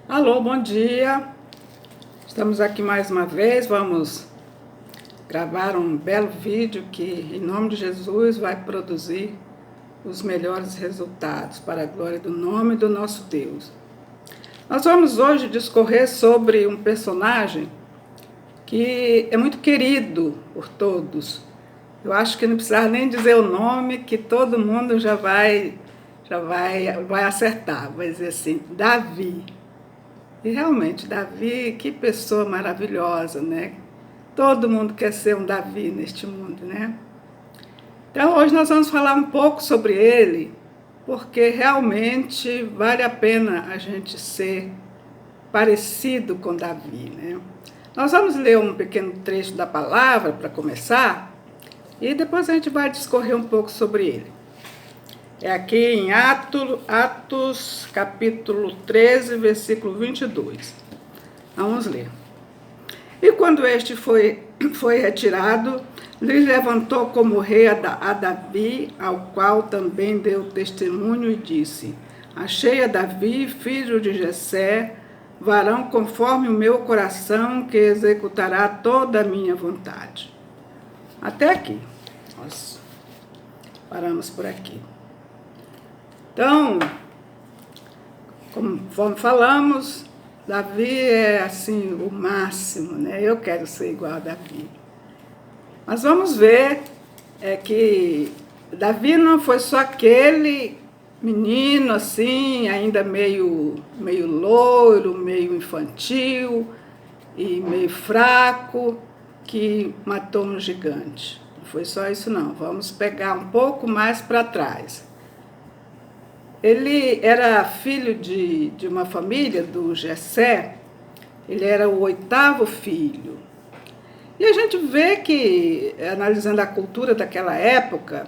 Alô, bom dia. Estamos aqui mais uma vez. Vamos gravar um belo vídeo que, em nome de Jesus, vai produzir os melhores resultados para a glória do nome do nosso Deus. Nós vamos hoje discorrer sobre um personagem que é muito querido por todos. Eu acho que não precisa nem dizer o nome, que todo mundo já vai acertar. Vai dizer assim, Davi. E realmente, Davi, que pessoa maravilhosa, né? Todo mundo quer ser um Davi neste mundo, né? Então, hoje nós vamos falar um pouco sobre ele, porque realmente vale a pena a gente ser parecido com Davi, né? Nós vamos ler um pequeno trecho da palavra para começar, e depois a gente vai discorrer um pouco sobre ele. É aqui em Atos, capítulo 13, versículo 22. Vamos ler. E quando este foi retirado, lhe levantou como rei a Davi, ao qual também deu testemunho e disse: Achei a Davi, filho de Jessé, varão conforme o meu coração, que executará toda a minha vontade. Até aqui. Nós paramos por aqui. Então, conforme falamos, Davi é assim o máximo, né? Eu quero ser igual a Davi. Mas vamos ver que Davi não foi só aquele menino assim, ainda meio loiro, meio infantil e meio fraco, que matou um gigante. Não foi só isso não. Vamos pegar um pouco mais para trás. Ele era filho de uma família do Jessé, ele era o 8º filho. E a gente vê que, analisando a cultura daquela época,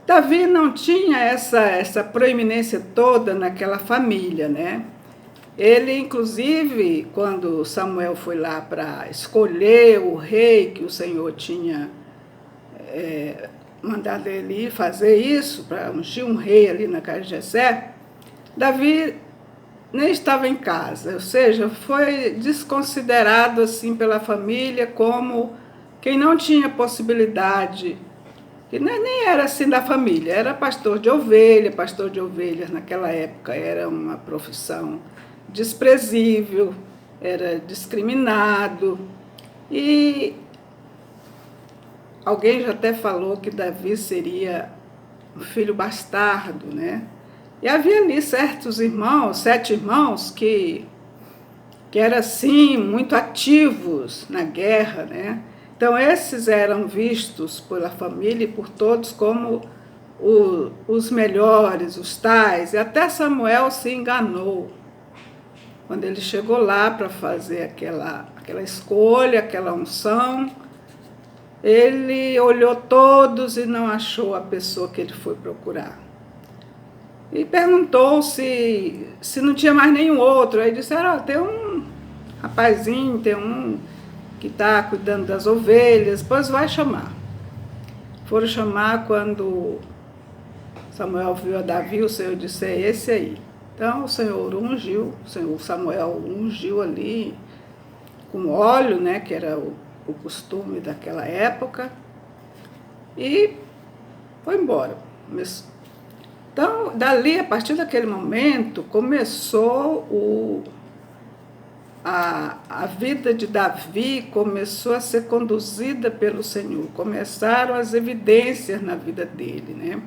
Davi não tinha essa proeminência toda naquela família, né? Ele, inclusive, quando Samuel foi lá para escolher o rei que o Senhor tinha mandado ele ir fazer isso, para ungir um rei ali na casa de Jessé, Davi nem estava em casa, ou seja, foi desconsiderado assim pela família como quem não tinha possibilidade, que nem era assim da família, era pastor de ovelhas naquela época era uma profissão desprezível, era discriminado, e alguém já até falou que Davi seria um filho bastardo, né? E havia ali certos irmãos, 7 irmãos, que eram assim, muito ativos na guerra, né? Então esses eram vistos pela família e por todos como os melhores, os tais. E até Samuel se enganou quando ele chegou lá para fazer aquela escolha, aquela unção. Ele olhou todos e não achou a pessoa que ele foi procurar. E perguntou se não tinha mais nenhum outro. Aí disseram, tem um rapazinho, tem um que está cuidando das ovelhas, pois vai chamar. Foram chamar, quando Samuel viu a Davi, o Senhor disse, é esse aí. Então o Senhor Samuel ungiu ali com óleo, né, que era o costume daquela época, e foi embora. Então, dali, a partir daquele momento, começou a vida de Davi, começou a ser conduzida pelo Senhor, começaram as evidências na vida dele, né?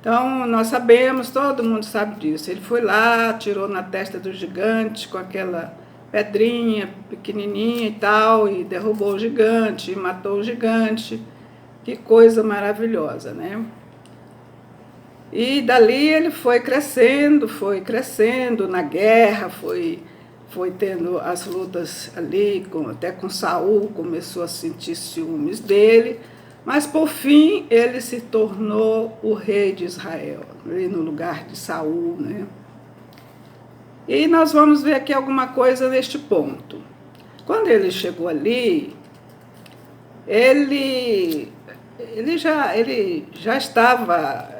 Então, nós sabemos, todo mundo sabe disso, ele foi lá, atirou na testa do gigante com aquela pedrinha pequenininha e tal, e derrubou o gigante, e matou o gigante. Que coisa maravilhosa, né? E dali ele foi crescendo na guerra, foi tendo as lutas ali, até com Saul, começou a sentir ciúmes dele, mas por fim ele se tornou o rei de Israel, ali no lugar de Saul, né? E nós vamos ver aqui alguma coisa neste ponto. Quando ele chegou ali, ele já estava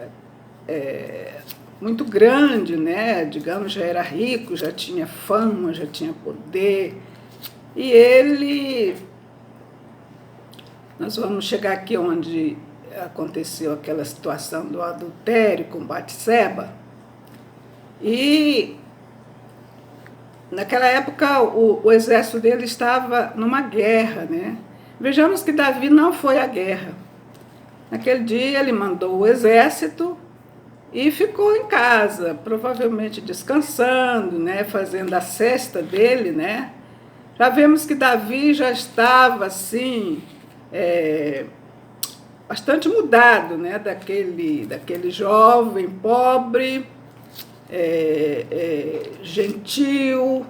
muito grande, né? Digamos, já era rico, já tinha fama, já tinha poder. E ele, nós vamos chegar aqui onde aconteceu aquela situação do adultério com Batseba. E naquela época o exército dele estava numa guerra, né? Vejamos que Davi não foi à guerra. Naquele dia ele mandou o exército e ficou em casa, provavelmente descansando, né? Fazendo a cesta dele, né? Já vemos que Davi já estava assim, bastante mudado, né? Daquele jovem pobre, gentil,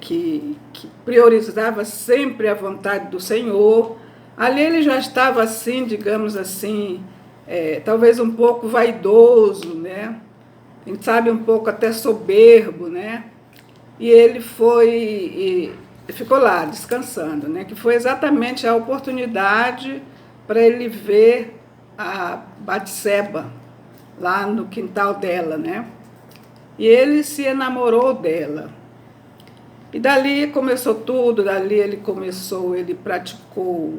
que priorizava sempre a vontade do Senhor. Ali ele já estava assim, digamos assim, talvez um pouco vaidoso, né? A gente sabe, um pouco até soberbo, né? E ele ficou lá descansando, né? Que foi exatamente a oportunidade para ele ver a Batseba lá no quintal dela, né? E ele se enamorou dela. E dali começou tudo, dali ele praticou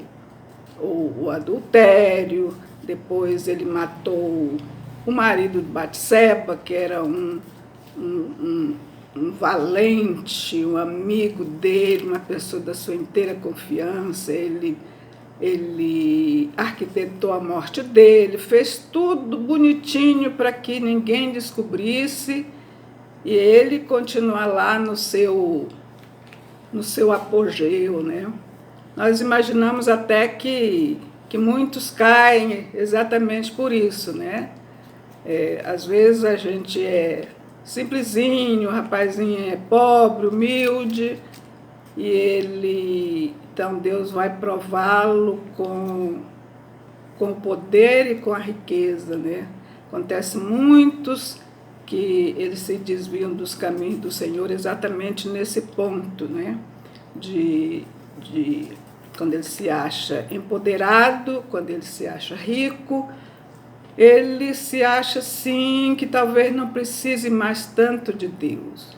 o adultério, depois ele matou o marido de Batseba, que era um valente, um amigo dele, uma pessoa da sua inteira confiança. Ele arquitetou a morte dele, fez tudo bonitinho para que ninguém descobrisse, e ele continua lá no seu apogeu, né? Nós imaginamos até que muitos caem exatamente por isso, né? Às vezes a gente é simplesinho, o rapazinho é pobre, humilde, e então Deus vai prová-lo com o poder e com a riqueza, né? Acontece muitos que eles se desviam dos caminhos do Senhor exatamente nesse ponto, né? Quando ele se acha empoderado, quando ele se acha rico, ele se acha, sim, que talvez não precise mais tanto de Deus.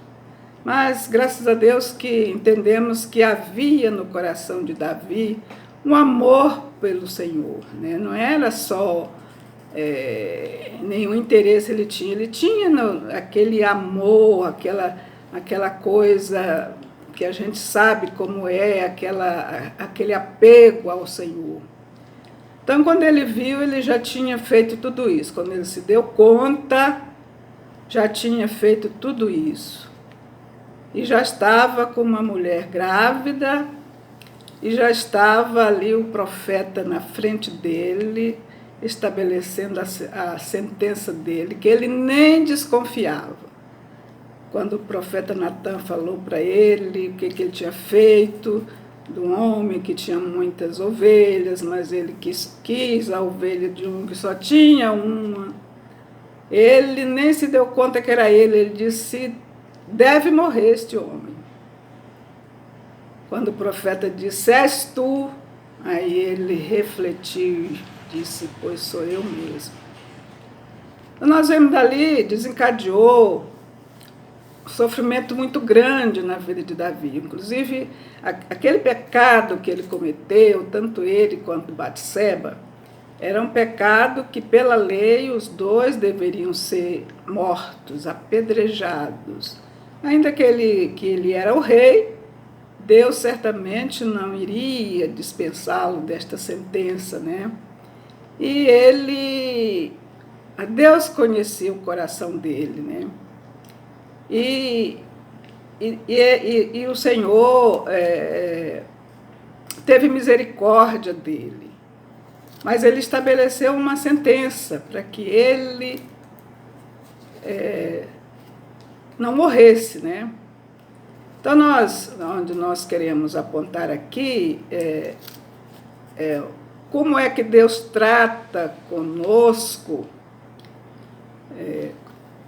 Mas, graças a Deus, que entendemos que havia no coração de Davi um amor pelo Senhor, né? Não era só nenhum interesse ele tinha aquele amor, aquela coisa que a gente sabe como é, aquele apego ao Senhor. Então, quando ele viu, ele já tinha feito tudo isso. Quando ele se deu conta, já tinha feito tudo isso. E já estava com uma mulher grávida, e já estava ali o profeta na frente dele, estabelecendo a sentença dele, que ele nem desconfiava. Quando o profeta Natan falou para ele o que ele tinha feito, de um homem que tinha muitas ovelhas, mas ele quis a ovelha de um que só tinha uma. Ele nem se deu conta que era ele disse, deve morrer este homem. Quando o profeta disse, és tu, aí ele refletiu e disse, pois sou eu mesmo. Então, nós vemos dali, desencadeou um sofrimento muito grande na vida de Davi. Inclusive, aquele pecado que ele cometeu, tanto ele quanto Batseba, era um pecado que, pela lei, os dois deveriam ser mortos, apedrejados. Ainda que ele era o rei, Deus certamente não iria dispensá-lo desta sentença, né? E Deus conhecia o coração dele, né? E o Senhor teve misericórdia dele, mas ele estabeleceu uma sentença para que ele não morresse, né? Então, onde nós queremos apontar aqui como é que Deus trata conosco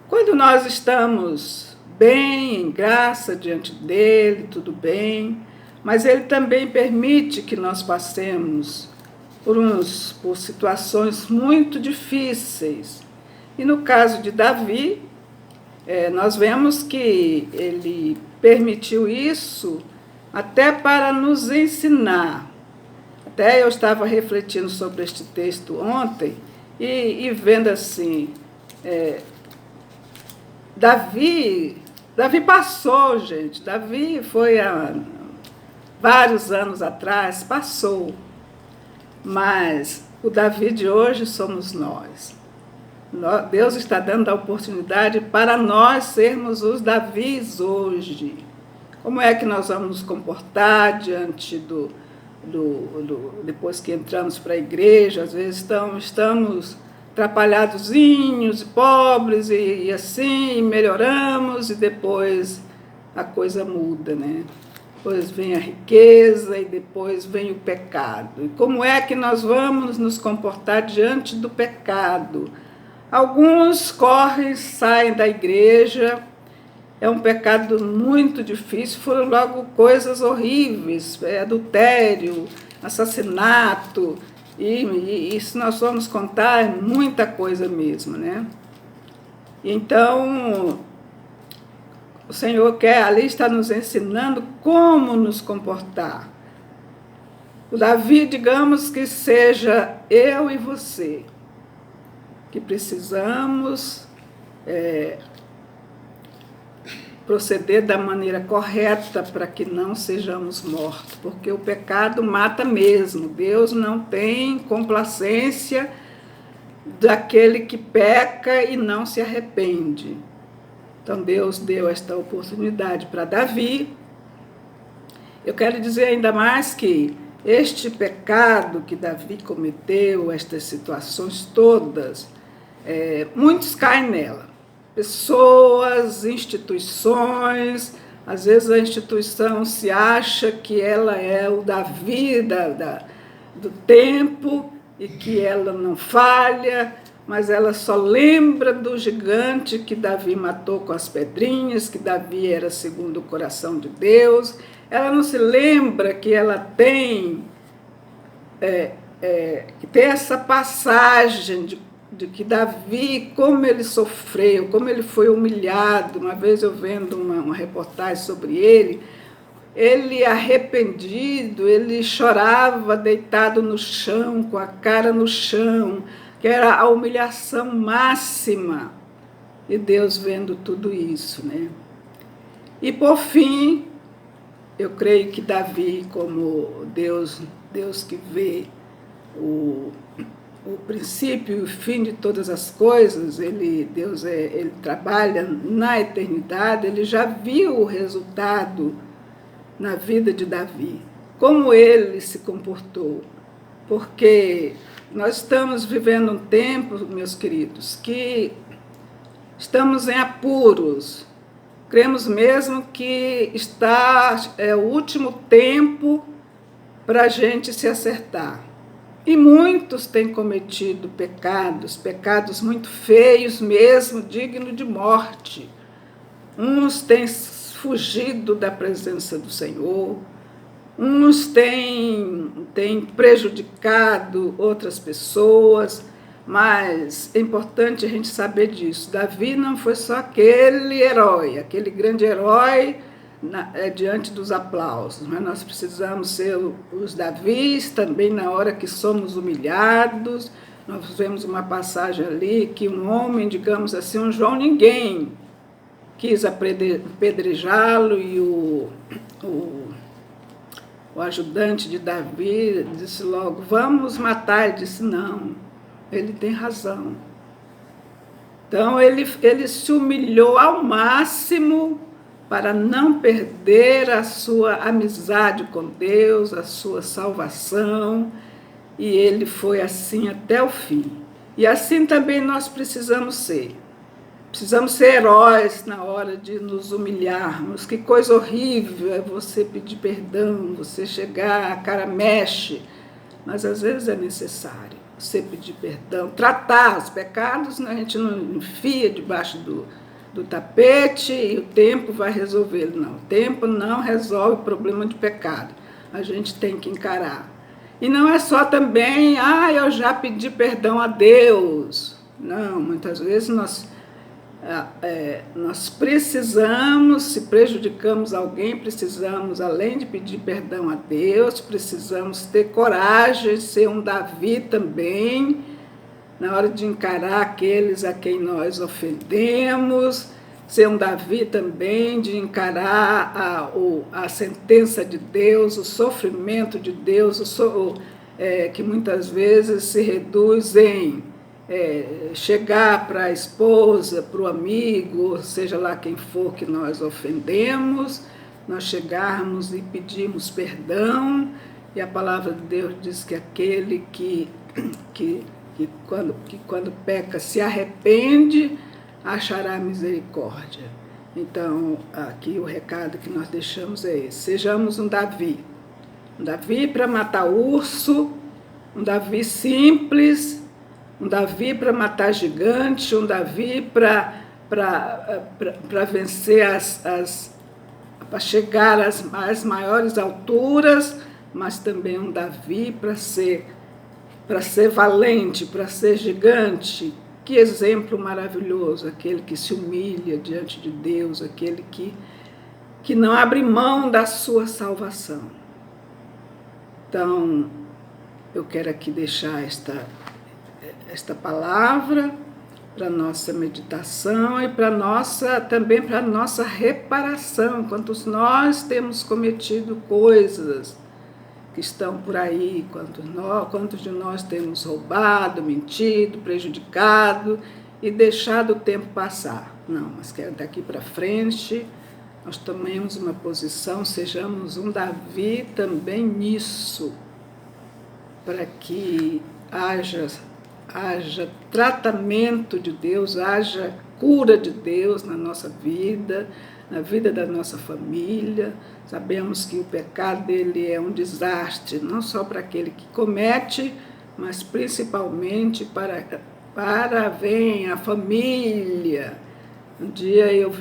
quando nós estamos bem, em graça diante dele, tudo bem, mas ele também permite que nós passemos por situações muito difíceis. E no caso de Davi, nós vemos que ele permitiu isso até para nos ensinar. Até eu estava refletindo sobre este texto ontem e vendo assim, Davi passou, gente. Davi foi há vários anos atrás, passou. Mas o Davi de hoje somos nós. Deus está dando a oportunidade para nós sermos os Davis hoje. Como é que nós vamos nos comportar diante depois que entramos para a igreja? Às vezes estamos atrapalhadozinhos, pobres e assim, melhoramos e depois a coisa muda, né? Depois vem a riqueza e depois vem o pecado. E como é que nós vamos nos comportar diante do pecado? Alguns correm, saem da igreja, é um pecado muito difícil, foram logo coisas horríveis, adultério, assassinato, e se nós formos contar, é muita coisa mesmo, né? Então, o Senhor ali está nos ensinando como nos comportar. O Davi, digamos que seja eu e você, que precisamos proceder da maneira correta para que não sejamos mortos, porque o pecado mata mesmo. Deus não tem complacência daquele que peca e não se arrepende. Então Deus deu esta oportunidade para Davi. Eu quero dizer ainda mais que este pecado que Davi cometeu, estas situações todas, muitos caem nela. Pessoas, instituições, às vezes a instituição se acha que ela é o Davi do tempo e que ela não falha, mas ela só lembra do gigante que Davi matou com as pedrinhas, que Davi era segundo o coração de Deus. Ela não se lembra que ela tem essa passagem de que Davi, como ele sofreu, como ele foi humilhado. Uma vez eu vendo uma reportagem sobre ele arrependido, ele chorava deitado no chão, com a cara no chão, que era a humilhação máxima. E Deus vendo tudo isso, né? E por fim, eu creio que Davi, como Deus que vê o princípio e o fim de todas as coisas, Deus ele trabalha na eternidade, ele já viu o resultado na vida de Davi, como ele se comportou, porque nós estamos vivendo um tempo, meus queridos, que estamos em apuros, cremos mesmo que é o último tempo para a gente se acertar. E muitos têm cometido pecados muito feios mesmo, dignos de morte. Uns têm fugido da presença do Senhor, uns têm prejudicado outras pessoas, mas é importante a gente saber disso. Davi não foi só aquele herói, aquele grande herói diante dos aplausos, mas nós precisamos ser os Davis também na hora que somos humilhados. Nós vemos uma passagem ali que um homem, digamos assim, um João Ninguém, quis apedrejá-lo e o ajudante de Davi disse logo, vamos matar. Ele disse, não, ele tem razão. Então ele se humilhou ao máximo para não perder a sua amizade com Deus, a sua salvação, e ele foi assim até o fim. E assim também nós precisamos ser. Precisamos ser heróis na hora de nos humilharmos. Que coisa horrível é você pedir perdão, você chegar, a cara mexe, mas às vezes é necessário você pedir perdão, tratar os pecados, a gente não enfia debaixo do tapete e o tempo vai resolver. Não, o tempo não resolve o problema de pecado. A gente tem que encarar. E não é só também, eu já pedi perdão a Deus. Não, muitas vezes nós precisamos, se prejudicamos alguém, precisamos, além de pedir perdão a Deus, precisamos ter coragem, ser um Davi também, na hora de encarar aqueles a quem nós ofendemos, ser um Davi também, de encarar a sentença de Deus, o sofrimento de Deus, que muitas vezes se reduz em chegar para a esposa, para o amigo, seja lá quem for que nós ofendemos, nós chegarmos e pedirmos perdão, e a palavra de Deus diz que aquele que quando peca se arrepende, achará misericórdia. Então, aqui o recado que nós deixamos é esse: sejamos um Davi para matar urso, um Davi simples, um Davi para matar gigante, um Davi para vencer para chegar às maiores alturas, mas também um Davi para ser valente, para ser gigante. Que exemplo maravilhoso, aquele que se humilha diante de Deus, aquele que não abre mão da sua salvação. Então, eu quero aqui deixar esta palavra para nossa meditação e também para nossa reparação, quantos nós temos cometido coisas que estão por aí, quantos de nós temos roubado, mentido, prejudicado e deixado o tempo passar. Não, mas quero daqui para frente nós tomemos uma posição, sejamos um Davi também nisso, para que haja tratamento de Deus, haja cura de Deus na nossa vida, na vida da nossa família. Sabemos que o pecado dele é um desastre, não só para aquele que comete, mas principalmente para a família. Um dia eu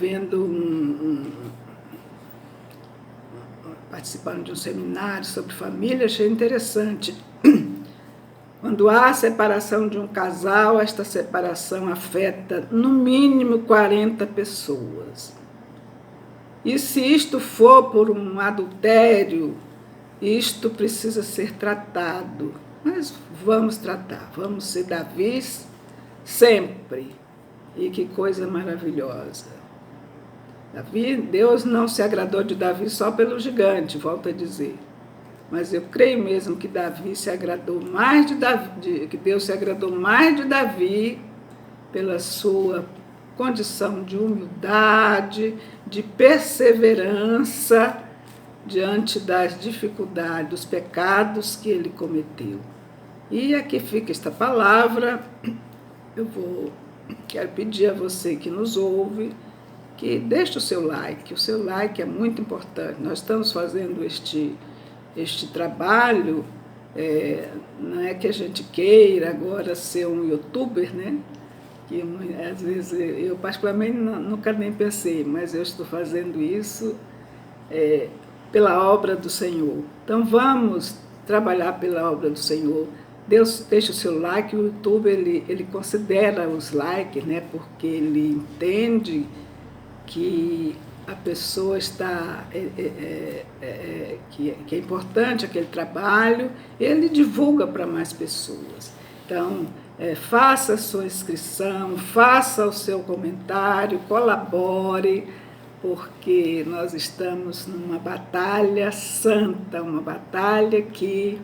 participando de um seminário sobre família, achei interessante. Quando há separação de um casal, esta separação afeta no mínimo 40 pessoas. E se isto for por um adultério, isto precisa ser tratado. Mas vamos tratar, vamos ser Davis sempre. E que coisa maravilhosa. Deus não se agradou de Davi só pelo gigante, volto a dizer. Mas eu creio mesmo que Davi se agradou mais que Deus se agradou mais de Davi pela sua condição de humildade, de perseverança diante das dificuldades, dos pecados que ele cometeu. E aqui fica esta palavra. Quero pedir a você que nos ouve, que deixe o seu like é muito importante. Nós estamos fazendo este trabalho, não é que a gente queira agora ser um youtuber, né? Que às vezes eu particularmente nunca nem pensei, mas eu estou fazendo isso pela obra do Senhor. Então vamos trabalhar pela obra do Senhor. Deus deixa o seu like, o YouTube ele considera os likes, né? Porque ele entende que a pessoa está, que é importante aquele trabalho, ele divulga para mais pessoas. Então, faça a sua inscrição, faça o seu comentário, colabore, porque nós estamos numa batalha santa, uma batalha que